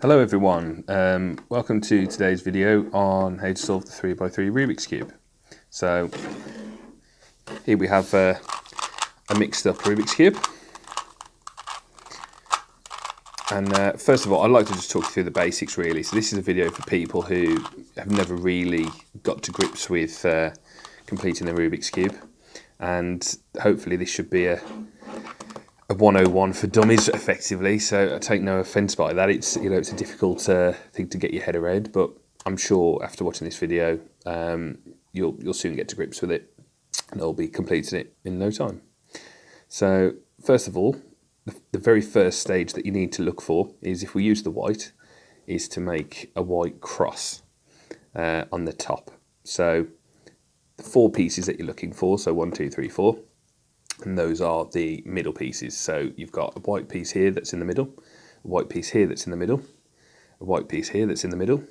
Hello everyone, welcome to today's video on how to solve the 3x3 Rubik's Cube. So here we have a mixed up Rubik's Cube, and first of all I'd like to just talk you through the basics really. So this is a video for people who have never really got to grips with completing the Rubik's Cube, and hopefully this should be a 101 for dummies effectively. So I take no offence by that. It's it's a difficult thing to get your head around, but I'm sure after watching this video you'll soon get to grips with it and I'll be completing it in no time. So first of all, the very first stage that you need to look for is, if we use the white, is to make a white cross on the top. So the 4 pieces that you're looking for, so 1, 2, 3, 4, and those are the middle pieces. So you've got a white piece here that's in the middle, a white piece here that's in the middle, a white piece here that's in the middle,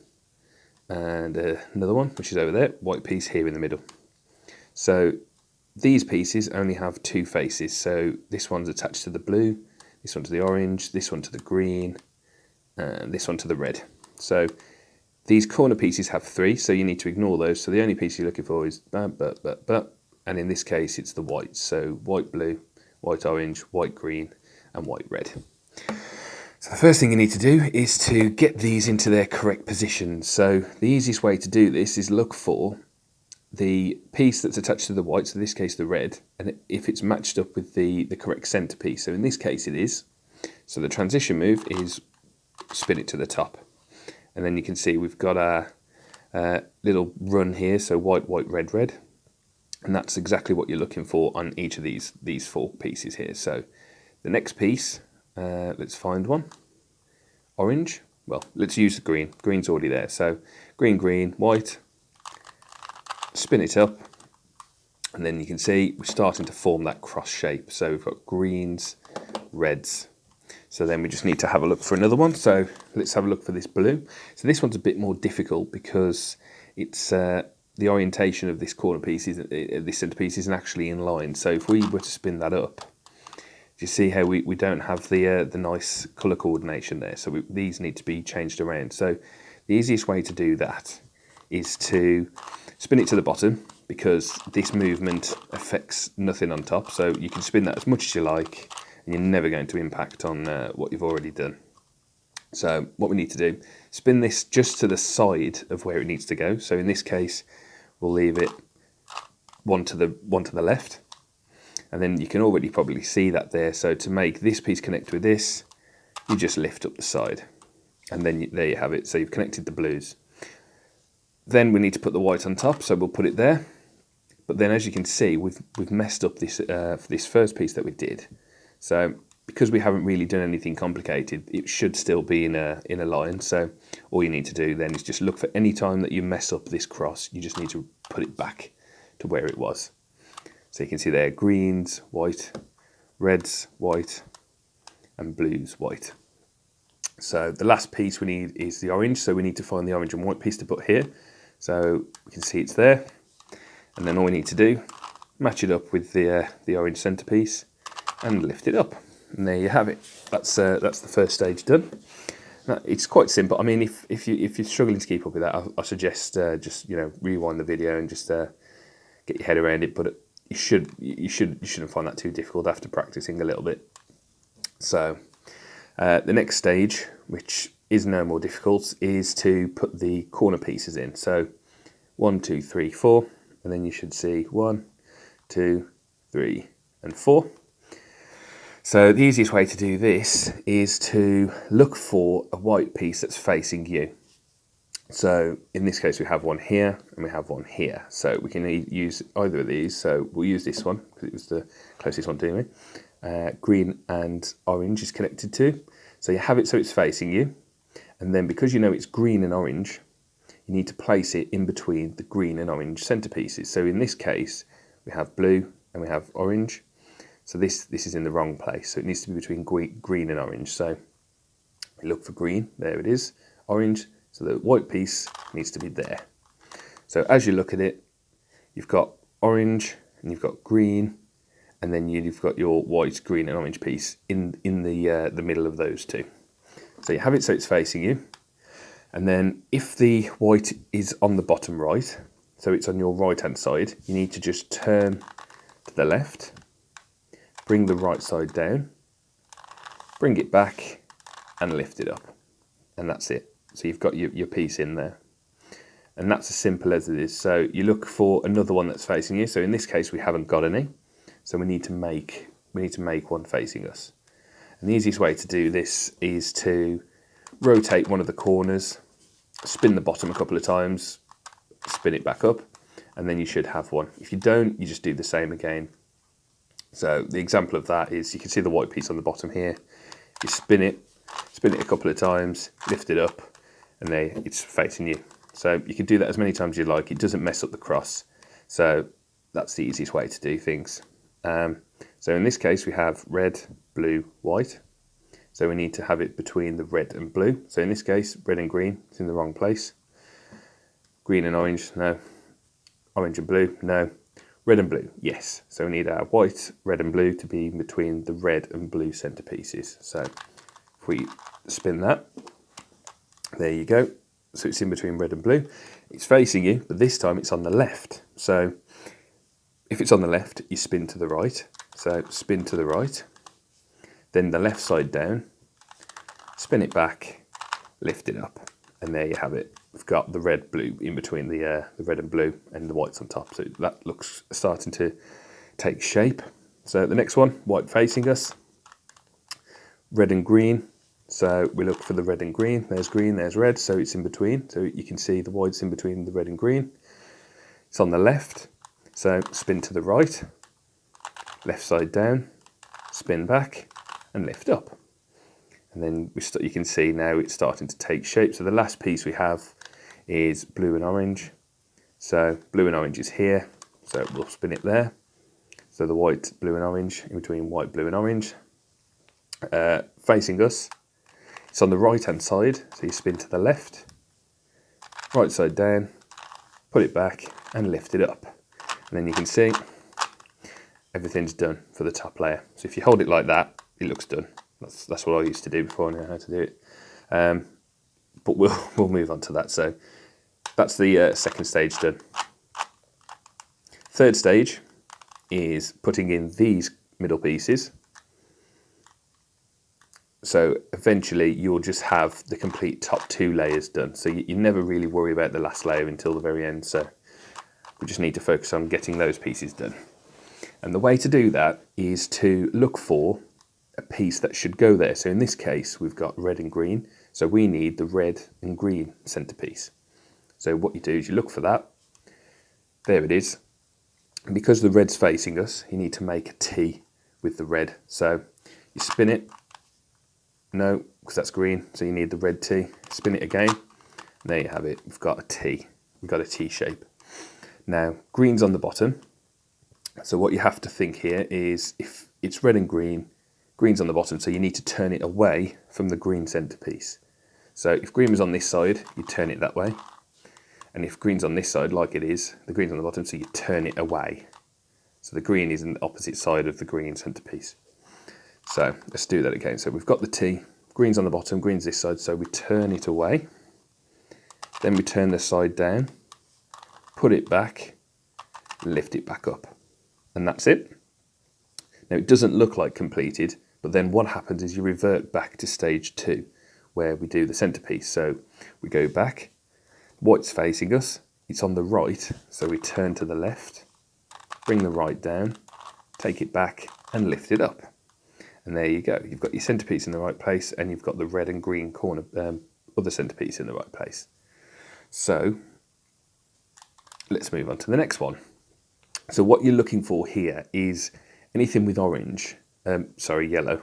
and another one which is over there, white piece here in the middle. So these pieces only have 2 faces, so this one's attached to the blue, this one to the orange, this one to the green, and this one to the red. So these corner pieces have 3, so you need to ignore those. So the only piece you're looking for is and in this case it's the white. So white blue, white orange, white green, and white red. So the first thing you need to do is to get these into their correct positions. So the easiest way to do this is look for the piece that's attached to the white, so in this case the red, and if it's matched up with the correct centre piece. So in this case it is. So the transition move is spin it to the top. And then you can see we've got our little run here, so white, white, red, red. And that's exactly what you're looking for on each of these 4 pieces here. So the next piece, let's find one. Orange, well, let's use the green. Green's already there. So green, green, white, spin it up. And then you can see we're starting to form that cross shape. So we've got greens, reds. So then we just need to have a look for another one. So let's have a look for this blue. So this one's a bit more difficult because it's the orientation of this corner piece, this centre piece, isn't actually in line. So if we were to spin that up, do you see how we don't have the nice colour coordination there? So these need to be changed around. So the easiest way to do that is to spin it to the bottom, because this movement affects nothing on top. So you can spin that as much as you like, and you're never going to impact on what you've already done. So what we need to do, spin this just to the side of where it needs to go. So in this case, we'll leave it one to the left. And then you can already probably see that there. So to make this piece connect with this, you just lift up the side. And then there you have it. So you've connected the blues. Then we need to put the white on top, so we'll put it there. But then as you can see, we've messed up this for this first piece that we did. So because we haven't really done anything complicated, it should still be in a line. So all you need to do then is just look for any time that you mess up this cross, you just need to put it back to where it was. So you can see there, greens, white, reds, white, and blues, white. So the last piece we need is the orange. So we need to find the orange and white piece to put here. So we can see it's there. And then all we need to do, match it up with the orange centerpiece and lift it up. And there you have it. That's the first stage done. Now, it's quite simple. I mean, if you're struggling to keep up with that, I suggest just rewind the video and just get your head around it. But you shouldn't find that too difficult after practicing a little bit. So the next stage, which is no more difficult, is to put the corner pieces in. So 1, 2, 3, 4, and then you should see 1, 2, 3, and 4. So the easiest way to do this is to look for a white piece that's facing you. So in this case we have one here and we have one here. So we can use either of these. So we'll use this one because it was the closest one to me. Green and orange is connected to. So you have it so it's facing you. And then because you know it's green and orange, you need to place it in between the green and orange centerpieces. So in this case we have blue and we have orange. So this is in the wrong place, so it needs to be between green and orange. So we look for green, there it is, orange, so the white piece needs to be there. So as you look at it, you've got orange and you've got green, and then you've got your white, green and orange piece in the middle of those two. So you have it so it's facing you. And then if the white is on the bottom right, so it's on your right hand side, you need to just turn to the left, bring the right side down, bring it back and lift it up. And that's it. So you've got your piece in there. And that's as simple as it is. So you look for another one that's facing you. So in this case, we haven't got any. So we need to make one facing us. And the easiest way to do this is to rotate one of the corners, spin the bottom a couple of times, spin it back up, and then you should have one. If you don't, you just do the same again. So the example of that is you can see the white piece on the bottom here. You spin it a couple of times, lift it up, and there it's facing you. So you can do that as many times as you like. It doesn't mess up the cross. So that's the easiest way to do things. So in this case, we have red, blue, white. So we need to have it between the red and blue. So in this case, red and green, it's in the wrong place. Green and orange, no. Orange and blue, no. Red and blue, yes. So we need our white, red and blue to be between the red and blue centerpieces. So if we spin that, there you go. So it's in between red and blue. It's facing you, but this time it's on the left. So if it's on the left, you spin to the right. So spin to the right. Then the left side down, spin it back, lift it up, and there you have it. We've got the red, blue in between the red and blue, and the white's on top. So that looks starting to take shape. So the next one, white facing us, red and green. So we look for the red and green. There's red, so it's in between. So you can see the white's in between the red and green. It's on the left, so spin to the right, left side down, spin back, and lift up. And then you can see now it's starting to take shape. So the last piece we have is blue and orange. So blue and orange is here, so we'll spin it there. So the white, blue and orange, in between white, blue and orange. Facing us, it's on the right hand side, so you spin to the left, right side down, put it back and lift it up. And then you can see everything's done for the top layer. So if you hold it like that, it looks done. That's what I used to do before I knew how to do it. But we'll move on to that. So that's the second stage done. Third stage is putting in these middle pieces. So eventually you'll just have the complete top two layers done. So you never really worry about the last layer until the very end. So we just need to focus on getting those pieces done. And the way to do that is to look for a piece that should go there. So in this case, we've got red and green. So we need the red and green centerpiece. So what you do is you look for that. There it is. And because the red's facing us, you need to make a T with the red. So you spin it. No, because that's green. So you need the red T. Spin it again. And there you have it. We've got a T. We've got a T shape. Now, green's on the bottom. So what you have to think here is if it's red and green, green's on the bottom, so you need to turn it away from the green centerpiece. So if green was on this side, you turn it that way. And if green's on this side, like it is, the green's on the bottom, so you turn it away. So the green is on the opposite side of the green centerpiece. So let's do that again. So we've got the T, green's on the bottom, green's this side, so we turn it away. Then we turn the side down, put it back, lift it back up. And that's it. Now it doesn't look like completed, but then what happens is you revert back to stage 2, where we do the centerpiece. So we go back, white's facing us, it's on the right, so we turn to the left, bring the right down, take it back and lift it up. And there you go, you've got your centerpiece in the right place and you've got the red and green corner, other centerpiece in the right place. So let's move on to the next one. So what you're looking for here is anything with orange, yellow,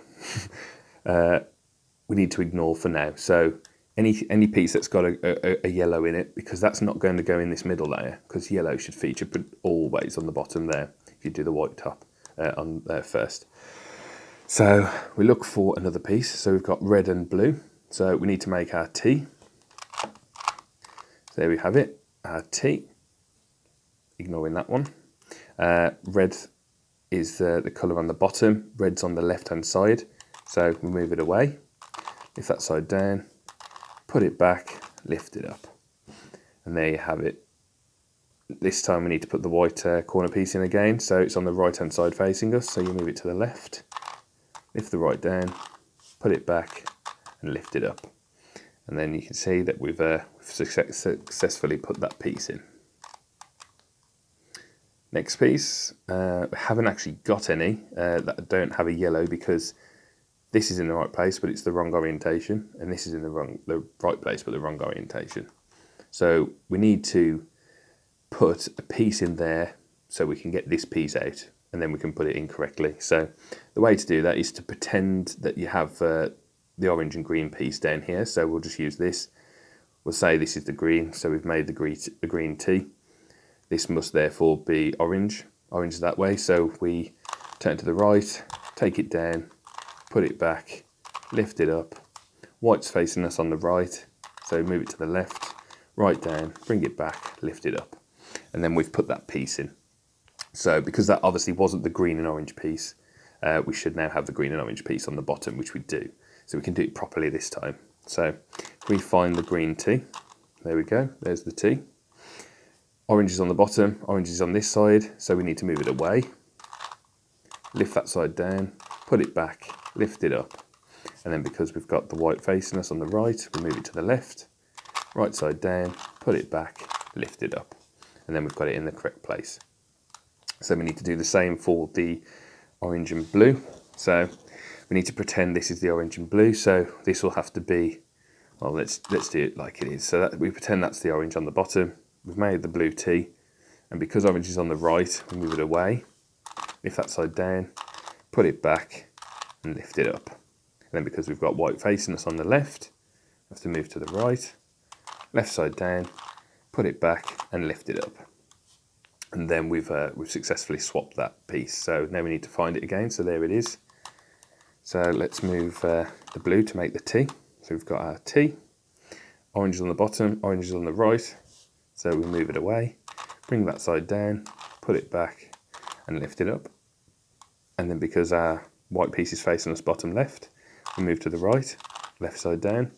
we need to ignore for now. So any piece that's got a yellow in it, because that's not going to go in this middle layer, because yellow should feature always on the bottom there, if you do the white top on there first. So we look for another piece. So we've got red and blue. So we need to make our T. So there we have it, our T. Ignoring that one. Red is the colour on the bottom, red's on the left hand side, so we move it away. lift that side down, put it back, lift it up. And there you have it. This time we need to put the white corner piece in again, so it's on the right hand side facing us, so you move it to the left, lift the right down, put it back and lift it up. And then you can see that we've successfully put that piece in. Next piece, we haven't actually got any that don't have a yellow, because this is in the right place but it's the wrong orientation, and this is in the right place but the wrong orientation. So we need to put a piece in there so we can get this piece out, and then we can put it in correctly. So the way to do that is to pretend that you have the orange and green piece down here. So we'll just use this. We'll say this is the green, so we've made the green T. This must therefore be orange. Orange is that way, so we turn to the right, take it down, put it back, lift it up. White's facing us on the right, so move it to the left, right down, bring it back, lift it up. And then we've put that piece in. So because that obviously wasn't the green and orange piece, we should now have the green and orange piece on the bottom, which we do. So we can do it properly this time. So if we find the green T, there we go, there's the T. Orange is on the bottom, orange is on this side, so we need to move it away. Lift that side down, put it back, lift it up. And then because we've got the white facing us on the right, we move it to the left, right side down, put it back, lift it up. And then we've got it in the correct place. So we need to do the same for the orange and blue. So we need to pretend this is the orange and blue. So this will have to be, well, let's do it like it is. So that we pretend that's the orange on the bottom. We've made the blue T, and because orange is on the right, we move it away, lift that side down, put it back and lift it up. And then because we've got white facing us on the left, we have to move to the right, left side down, put it back and lift it up. And then we've successfully swapped that piece. So now we need to find it again. So there it is. So let's move the blue to make the T. So we've got our T, orange is on the bottom, orange is on the right. So we move it away, bring that side down, put it back and lift it up. And then because our white piece is facing us bottom left, we move to the right, left side down,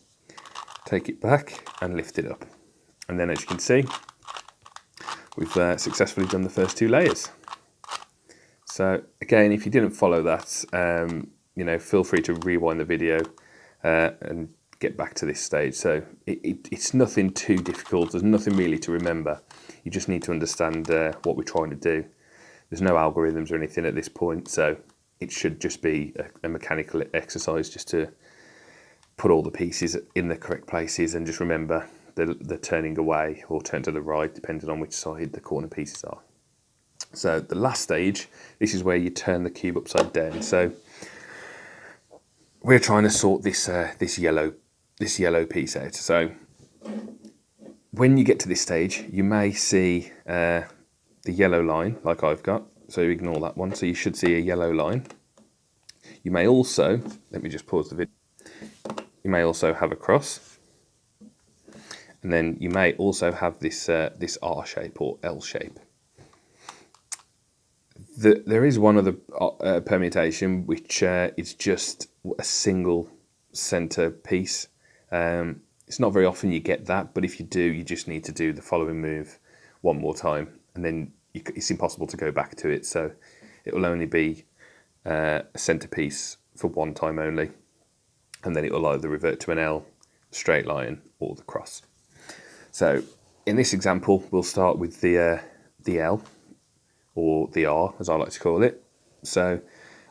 take it back and lift it up. And then as you can see, we've successfully done the first two layers. So again, if you didn't follow that, you know, feel free to rewind the video and get back to this stage. So it's nothing too difficult. There's nothing really to remember. You just need to understand what we're trying to do. There's no algorithms or anything at this point, so it should just be a mechanical exercise just to put all the pieces in the correct places, and just remember the turning away or turn to the right, depending on which side the corner pieces are. So the last stage, this is where you turn the cube upside down. So we're trying to sort this yellow piece out. So when you get to this stage, you may see the yellow line like I've got, so ignore that one. So you should see a yellow line. You may also, let me just pause the video, you may also have a cross, and then you may also have this this R shape or L shape. There is one other permutation which is just a single center piece. It's not very often you get that, but if you do, you just need to do the following move one more time, and then it's impossible to go back to it. So it will only be a centerpiece for one time only, and then it will either revert to an L, straight line, or the cross. So in this example, we'll start with the L, or the R, as I like to call it. So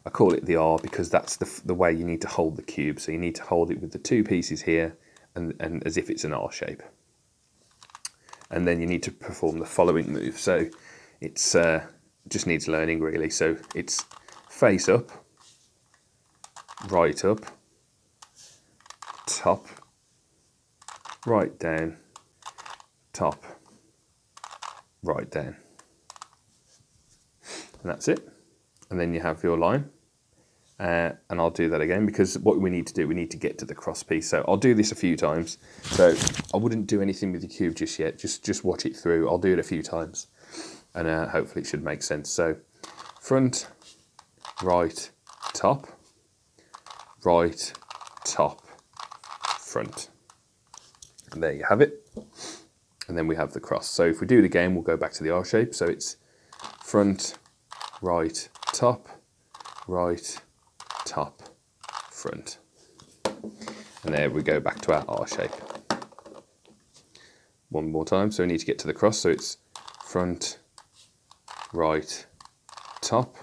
I call it the R because that's the way you need to hold the cube. So you need to hold it with the two pieces here, and as if it's an R shape. And then you need to perform the following move. So it's just needs learning really. So it's face up, right up, top, right down, top, right down. And that's it. And then you have your line. And I'll do that again because what we need to do, we need to get to the cross piece. So I'll do this a few times. So I wouldn't do anything with the cube just yet. Just watch it through. I'll do it a few times, and hopefully it should make sense. So front, right, top, front. And there you have it. And then we have the cross. So if we do it again, we'll go back to the R shape. So it's front, right, top, front. And there we go back to our R shape. One more time. So we need to get to the cross. So it's front, right, top,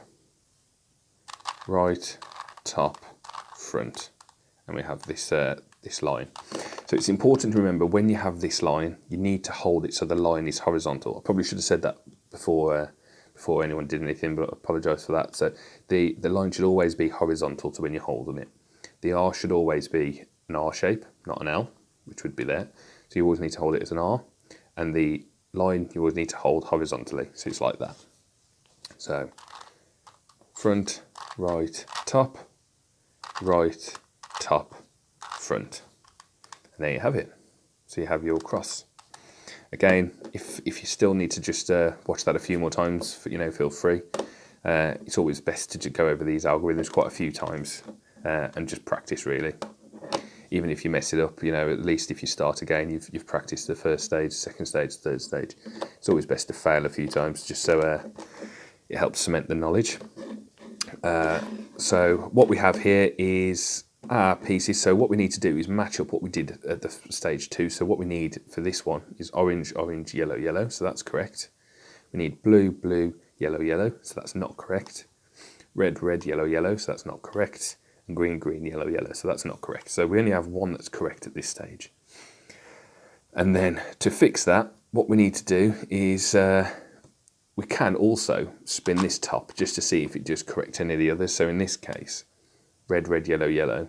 front. And we have this this line. So it's important to remember when you have this line, you need to hold it so the line is horizontal. I probably should have said that before anyone did anything, but I apologise for that. So the line should always be horizontal to when you're holding it. The R should always be an R shape, not an L, which would be there. So you always need to hold it as an R, and the line you always need to hold horizontally. So it's like that. So front, right, top, front. And there you have it. So you have your cross. Again, if you still need to just watch that a few more times, feel free. It's always best to go over these algorithms quite a few times and just practice really. Even if you mess it up, at least if you start again, you've practiced the first stage, second stage, third stage. It's always best to fail a few times just so it helps cement the knowledge. So what we have here is our pieces. So what we need to do is match up what we did at the stage 2. So what we need for this one is orange, orange, yellow, yellow. So that's correct. We need blue, blue, yellow, yellow. So that's not correct. Red, red, yellow, yellow. So that's not correct. And green, green, yellow, yellow. So that's not correct. So we only have one that's correct at this stage. And then to fix that, what we need to do is we can also spin this top just to see if it just corrects any of the others. So in this case, red, red, yellow, yellow,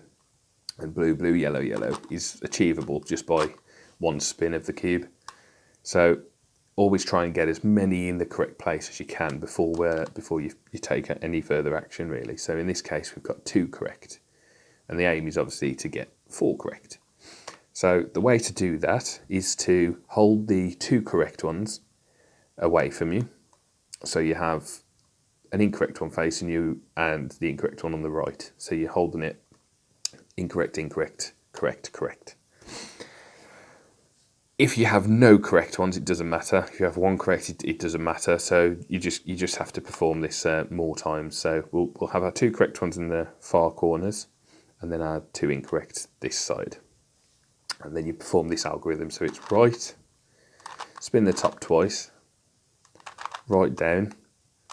and blue, blue, yellow, yellow is achievable just by one spin of the cube. So always try and get as many in the correct place as you can before you take any further action really. So in this case, we've got 2 correct, and the aim is obviously to get 4 correct. So the way to do that is to hold the 2 correct ones away from you. So you have an incorrect one facing you and the incorrect one on the right. So you're holding it incorrect, incorrect, correct, correct. If you have no correct ones, it doesn't matter. If you have one correct, it doesn't matter. So you just have to perform this more times. So we'll have our 2 correct ones in the far corners, and then our 2 incorrect this side. And then you perform this algorithm. So it's right, spin the top twice, right down,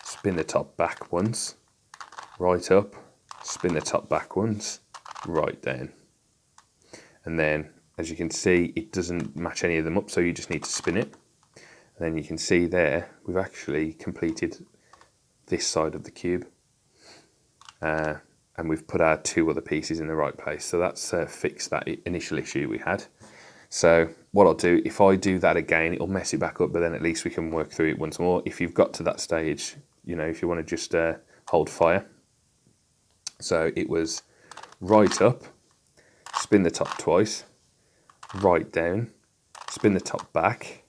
spin the top back once, right up, spin the top back once, right down. And then, as you can see, it doesn't match any of them up, so you just need to spin it. And then you can see there, we've actually completed this side of the cube. And we've put our 2 other pieces in the right place. So that's fixed that initial issue we had. So what I'll do, if I do that again, it'll mess it back up, but then at least we can work through it once more. If you've got to that stage, if you want to just hold fire. So it was right up, spin the top twice, right down, spin the top back,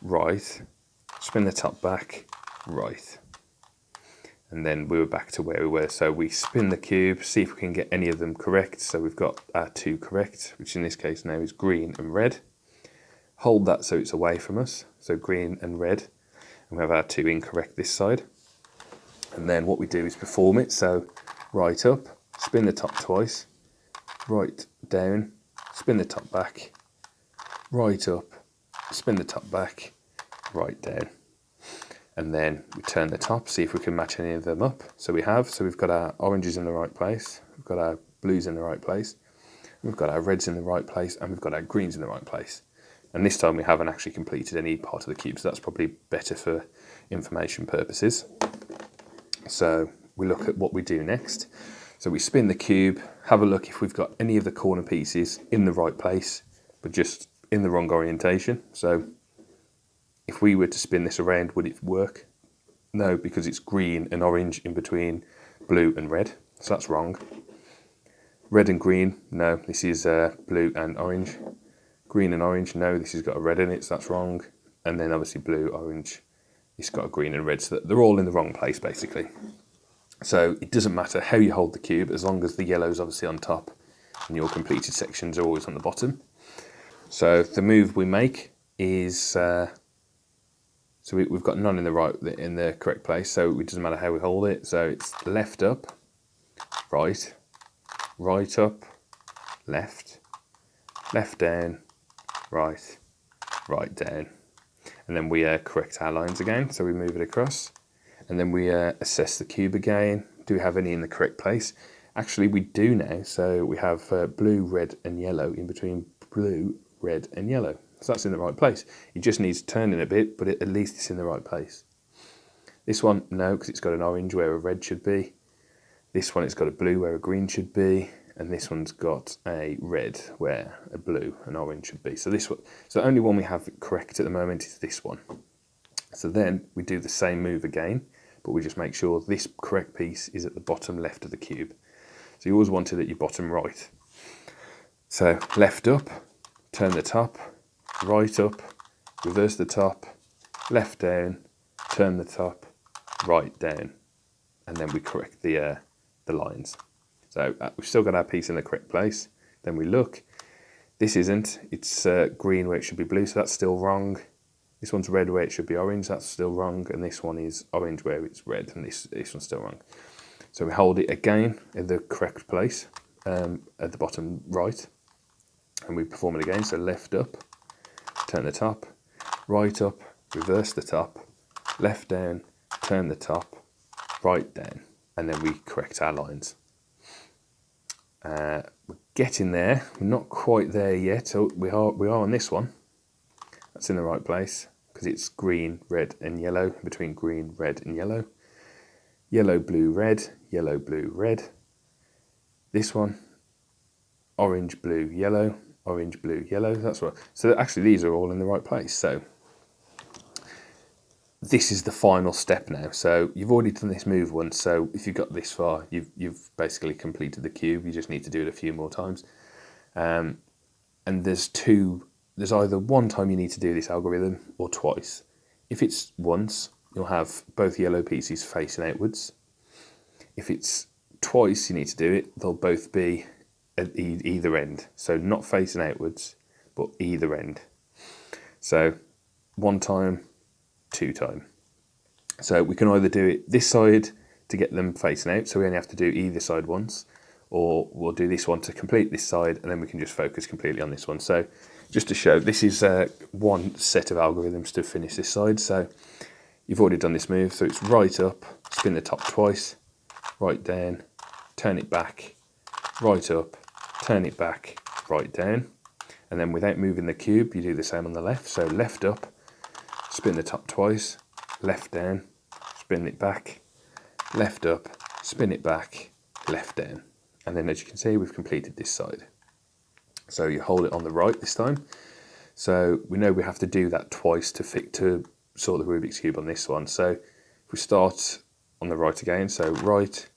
right, spin the top back, right. And then we were back to where we were. So we spin the cube, see if we can get any of them correct. So we've got our 2 correct, which in this case now is green and red. Hold that so it's away from us. So green and red. And we have our 2 incorrect this side. And then what we do is perform it. So right up, spin the top twice, right down, spin the top back, right up, spin the top back, right down. And then we turn the top, see if we can match any of them up. So we've got our oranges in the right place, we've got our blues in the right place, we've got our reds in the right place, and we've got our greens in the right place. And this time we haven't actually completed any part of the cube, so that's probably better for information purposes. So we look at what we do next. So we spin the cube, have a look if we've got any of the corner pieces in the right place, but just in the wrong orientation. So if we were to spin this around, would it work? No, because it's green and orange in between blue and red, so that's wrong. Red and green, no, this is blue and orange. Green and orange, no, this has got a red in it, so that's wrong. And then obviously blue, orange, it's got a green and red, so they're all in the wrong place basically. So it doesn't matter how you hold the cube, as long as the yellow is obviously on top and your completed sections are always on the bottom. So the move we make is, so we've got none in the correct place, so it doesn't matter how we hold it. So it's left up, right, right up, left, left down, right, right down. And then we correct our lines again, so we move it across. And then we assess the cube again. Do we have any in the correct place? Actually, we do now. So we have blue, red and yellow in between blue, red and yellow. So that's in the right place. It just needs turning a bit, but at least it's in the right place. This one, no, because it's got an orange where a red should be. This one, it's got a blue where a green should be. And this one's got a red where a blue and orange should be. So this one, so the only one we have correct at the moment is this one. So then we do the same move again, but we just make sure this correct piece is at the bottom left of the cube. So you always want it at your bottom right. So left up, turn the top, right up, reverse the top, left down, turn the top, right down, and then we correct the lines. So we've still got our piece in the correct place. Then we look. This isn't. It's green where it should be blue, so that's still wrong. This one's red where it should be orange, that's still wrong. And this one is orange where it's red, and this one's still wrong. So we hold it again in the correct place at the bottom right. And we perform it again. So left up, turn the top, right up, reverse the top, left down, turn the top, right down. And then we correct our lines. We're getting there. We're not quite there yet. So we are on this one. That's in the right place because it's green, red and yellow, between green, red and yellow. Yellow, blue, red, yellow, blue, red. This one, orange, blue, yellow, orange, blue, yellow. That's right. So actually these are all in the right place. So this is the final step now. So you've already done this move once. So if you've got this far, you've basically completed the cube. You just need to do it a few more times. And there's either one time you need to do this algorithm or twice. If it's once, you'll have both yellow pieces facing outwards. If it's twice you need to do it, they'll both be at either end. So not facing outwards, but either end. So one time, two time. So we can either do it this side to get them facing out, so we only have to do either side once, or we'll do this one to complete this side, and then we can just focus completely on this one. So just to show, this is one set of algorithms to finish this side. So you've already done this move, so it's right up, spin the top twice, right down, turn it back, right up, turn it back, right down. And then without moving the cube, you do the same on the left. So left up, spin the top twice, left down, spin it back, left up, spin it back, left down. And then as you can see, we've completed this side. So you hold it on the right this time. So we know we have to do that twice to sort the Rubik's Cube on this one. So if we start on the right again, so right,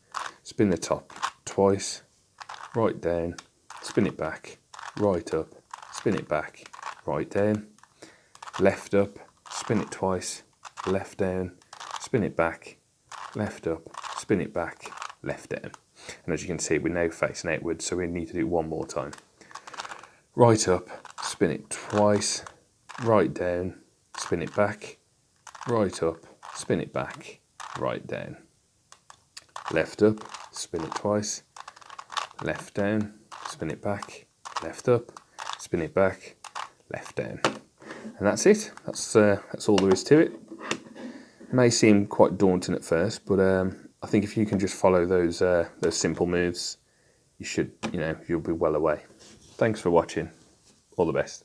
spin the top twice, right down, spin it back, right up, spin it back, right down, left up, spin it twice, left down, spin it back, left up, spin it back, left down. And as you can see, we're now facing outwards, so we need to do it one more time. Right up, spin it twice, right down, spin it back, right up, spin it back, right down. Left up, spin it twice, left down, spin it back, left up, spin it back, left down. And that's it. That's all there is to it. It may seem quite daunting at first, but I think if you can just follow those simple moves, you'll be well away. Thanks for watching. All the best.